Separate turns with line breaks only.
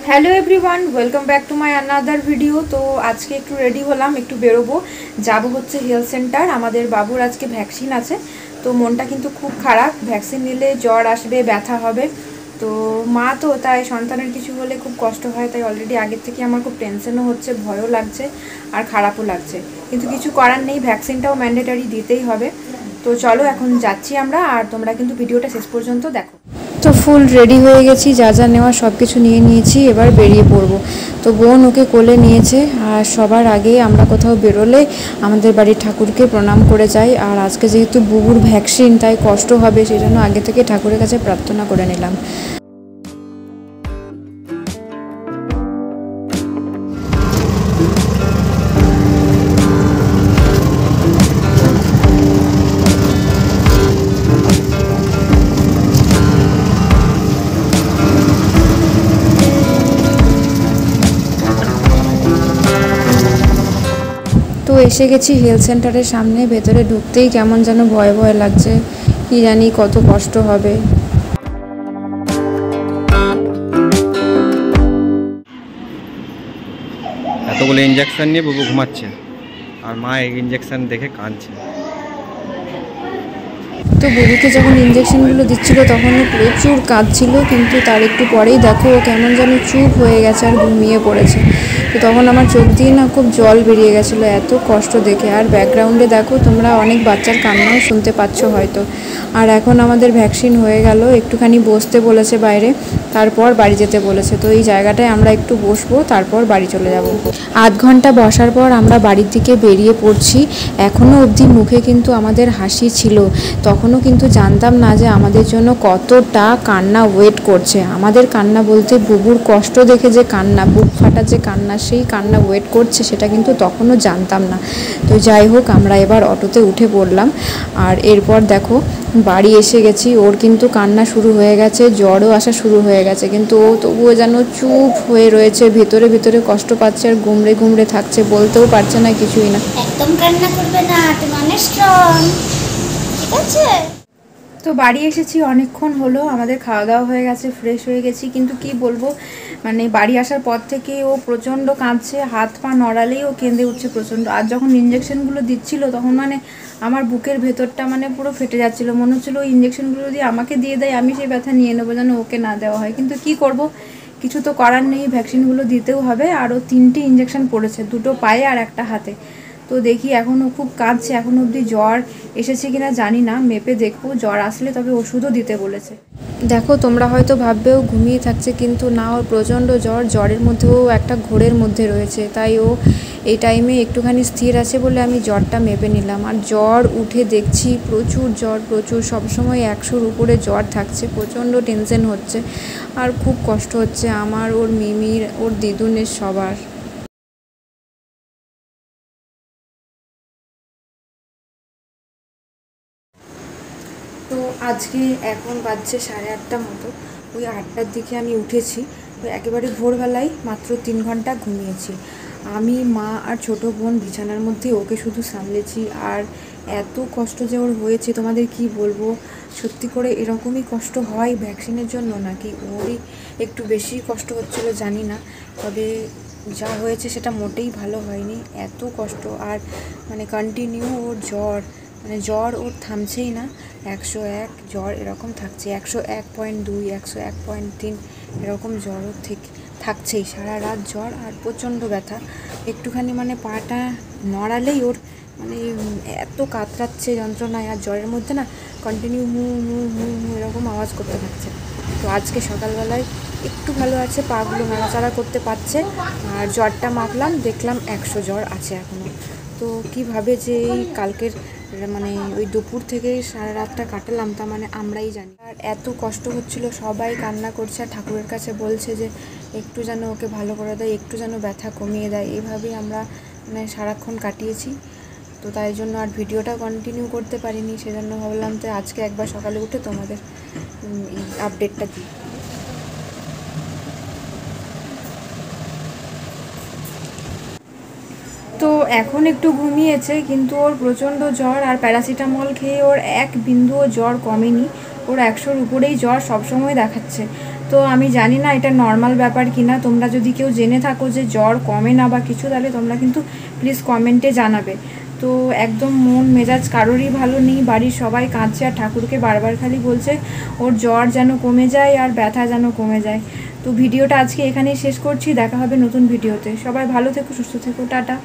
Hello everyone, welcome back to my another video. তো আজকে একটু রেডি হলাম, একটু বেরোবো, যাব হচ্ছে হেলথ সেন্টার। আমাদের বাবুর আজকে ভ্যাকসিন আছে, তো মনটা কিন্তু খুব খারাপ। ভ্যাকসিন নিলে জ্বর আসবে, ব্যথা হবে। তো মা তো তাই সন্তানের কিছু হলে খুব কষ্ট হয়, তাই অলরেডি আগের থেকে আমার খুব টেনশনও হচ্ছে, ভয়ও লাগছে আর খারাপও লাগছে। কিন্তু কিছু করার নেই, ভ্যাকসিনটাও ম্যান্ডেটরি দিতেই হবে। তো চলো এখন যাচ্ছি আমরা, আর তোমরা কিন্তু ভিডিওটা শেষ পর্যন্ত দেখো। তো ফুল রেডি হয়ে গেছি, যা যা নেওয়া সব কিছু নিয়ে নিয়েছি, এবার বেরিয়ে পড়বো। তো বোন ওকে কোলে নিয়েছে, আর সবার আগে আমরা কোথাও বেরোলে আমাদের বাড়ির ঠাকুরকে প্রণাম করে যাই। আর আজকে যেহেতু বুবুর ভ্যাকসিন, তাই কষ্ট হবে, সেই জন্য আগে থেকে ঠাকুরের কাছে প্রার্থনা করে নিলাম। তো এসে গেছি হেলথ সেন্টারের সামনে। ভেতরে ঢুকতেই কেমন যেন ভয় ভয় লাগছে, কি জানি কত কষ্ট হবে।
এতগুলো ইঞ্জেকশন নিয়ে বুবু ঘুমাচ্ছে, আর মা এই ইঞ্জেকশন দেখে কাঁদছে।
তো বুবুকে যখন ইঞ্জেকশনগুলো দিচ্ছিল তখন ও প্রচুর কাঁদছিল, কিন্তু তার একটু পরেই দেখো ও কেমন যেন চুপ হয়ে গেছে আর ঘুমিয়ে পড়েছে। তো তখন আমার চোখ দিয়ে না খুব জল বেরিয়ে গেছিলো এত কষ্ট দেখে। আর ব্যাকগ্রাউন্ডে দেখো তোমরা অনেক বাচ্চার কান্নাও শুনতে পাচ্ছ হয়তো। আর এখন আমাদের ভ্যাকসিন হয়ে গেল, একটুখানি বসতে বলেছে বাইরে, তারপর বাড়ি যেতে বলেছে। তো এই জায়গাটায় আমরা একটু বসবো, তারপর বাড়ি চলে যাব। আধ ঘন্টা বসার পর আমরা বাড়ির দিকে বেরিয়ে পড়ছি। এখনও অবধি মুখে কিন্তু আমাদের হাসি ছিল, তখনও কিন্তু জানতাম না যে আমাদের জন্য কতটা কান্না ওয়েট করছে। আমাদের কান্না বলতে বুবুর কষ্ট দেখে যে কান্না, বুক ফাটা যে কান্না, সেই কান্না ওয়েট করছে, সেটা কিন্তু তখনও জানতাম না। তো যাই হোক, আমরা এবার অটোতে উঠে পড়লাম। আর এরপর দেখো বাড়ি এসে গেছি। ওর কিন্তু কান্না শুরু হয়ে গেছে, জ্বরও আসা শুরু হয়ে গেছে, কিন্তু ও তবুও যেন চুপ হয়ে রয়েছে, ভেতরে ভেতরে কষ্ট পাচ্ছে আর গুমড়ে গুমড়ে থাকছে, বলতেও পারছে না কিছুই না।
একদম কান্না করবে না, তুমি অনেক স্ট্রং, ঠিক আছে?
তো বাড়ি এসেছি, অনেকক্ষণ হলো, আমাদের খাওয়া দাওয়া হয়ে গেছে, ফ্রেশ হয়ে গেছি। কিন্তু কি বলবো, মানে বাড়ি আসার পর থেকে ও প্রচণ্ড কাঁদছে, হাত পা নড়ালেই ও কেঁদে উঠছে প্রচণ্ড। আর যখন ইঞ্জেকশনগুলো দিচ্ছিল তখন মানে আমার বুকের ভেতরটা মানে পুরো ফেটে যাচ্ছিলো, মনে হচ্ছিলো ওই ইঞ্জেকশনগুলো যদি আমাকে দিয়ে দেয় আমি সেই ব্যথা নিয়ে নেবো, যেন ওকে না দেওয়া হয়। কিন্তু কি করব, কিছু তো করার নেই, ভ্যাকসিনগুলো দিতেও হবে। আরও 3টে ইঞ্জেকশন পড়েছে, 2টো পায়ে আর একটা হাতে। তো দেখি, এখনও খুব কাঁদছে, এখনও অবধি জ্বর এসেছে কিনা জানি না, মেপে দেখবো, জ্বর আসলে তবে ওষুধও দিতে বলেছে। দেখো তোমরা হয়তো ভাববেও ঘুমিয়ে থাকছে, কিন্তু না, ওর প্রচণ্ড জ্বর, জ্বরের মধ্যেও একটা ঘোরের মধ্যে রয়েছে, তাই ও এই টাইমে একটুখানি স্থির আছে বলে আমি জ্বরটা মেপে নিলাম। আর জ্বর উঠে দেখছি প্রচুর জ্বর, প্রচুর, সবসময় 100-র উপরে জ্বর থাকছে, প্রচণ্ড টেনশন হচ্ছে আর খুব কষ্ট হচ্ছে আমার, ওর মিমির, ওর দিদুনের, সবার। তো আজকে এখন বাজছে 8:30 মতো, ওই 8টার দিকে আমি উঠেছি। তো একেবারে ভোরবেলায় মাত্র 3 ঘন্টা ঘুমিয়েছি। আমি, মা আর ছোটো বোন বিছানার মধ্যে ওকে শুধু সামলেছি। আর এত কষ্ট যে ওর হয়েছে তোমাদের কি বলবো। সত্যি করে এরকমই কষ্ট হয় ভ্যাকসিনের জন্য, নাকি ওরই একটু বেশি কষ্ট হচ্ছিলো জানি না। তবে যা হয়েছে সেটা মোটেই ভালো হয়নি, এত কষ্ট। আর মানে কন্টিনিউ ওর জ্বর, মানে জ্বর ওর থামছেই না, 101 জ্বর এরকম থাকছে, 101.2, 101.3 এরকম জ্বর ওর থাকছেই, সারা রাত জ্বর আর প্রচণ্ড ব্যথা। একটুখানি মানে পাটা নড়ালেই ওর মানে এত কাতরাচ্ছে যন্ত্রণায়। আর জ্বরের মধ্যে না কন্টিনিউ হু হু হু হু এরকম আওয়াজ করতে থাকছে। তো আজকে সকালবেলায় একটু ভালো আছে, পাগুলো নাড়াচাড়া করতে পারছে। আর জ্বরটা মাপলাম, দেখলাম 100 জ্বর আছে এখনও। তো কীভাবে যে এই কালকের মানে ওই দুপুর থেকে সারা রাতটা কাটালাম তা মানে আমরাই জানি। আর এত কষ্ট হচ্ছিল, সবাই কান্না করছে আর ঠাকুরের কাছে বলছে যে একটু যেন ওকে ভালো করে দেয়, একটু যেন ব্যথা কমিয়ে দেয়। এইভাবেই আমরা মানে সারাক্ষণ কাটিয়েছি। তো তাই জন্য আর ভিডিওটা কন্টিনিউ করতে পারিনি, সেজন্য ভাবলাম যে আজকে একবার সকালে উঠে তোমাদের এই আপডেটটা দিই। তো এখন একটু ঘুমিয়েছে, কিন্তু ওর প্রচণ্ড জ্বর, আর প্যারাসিটামল খেয়ে ওর এক বিন্দুও জ্বর কমেনি। ওর 100-র উপরেই জ্বর সবসময় দেখাচ্ছে। তো আমি জানি না এটা নর্মাল ব্যাপার কি না, তোমরা যদি কেউ জেনে থাকো যে জ্বর কমে না বা কিছু, তাহলে তোমরা কিন্তু প্লিজ কমেন্টে জানাবে। তো একদম মন মেজাজ কারোরই ভালো নেই, বাড়ির সবাই কাঁদছে আর ঠাকুরকে বারবার খালি বলছে ওর জ্বর যেন কমে যায় আর ব্যথা যেন কমে যায়। তো ভিডিওটা আজকে এখানেই শেষ করছি, দেখা হবে নতুন ভিডিওতে। সবাই ভালো থেকো, সুস্থ থেকো, টাটা।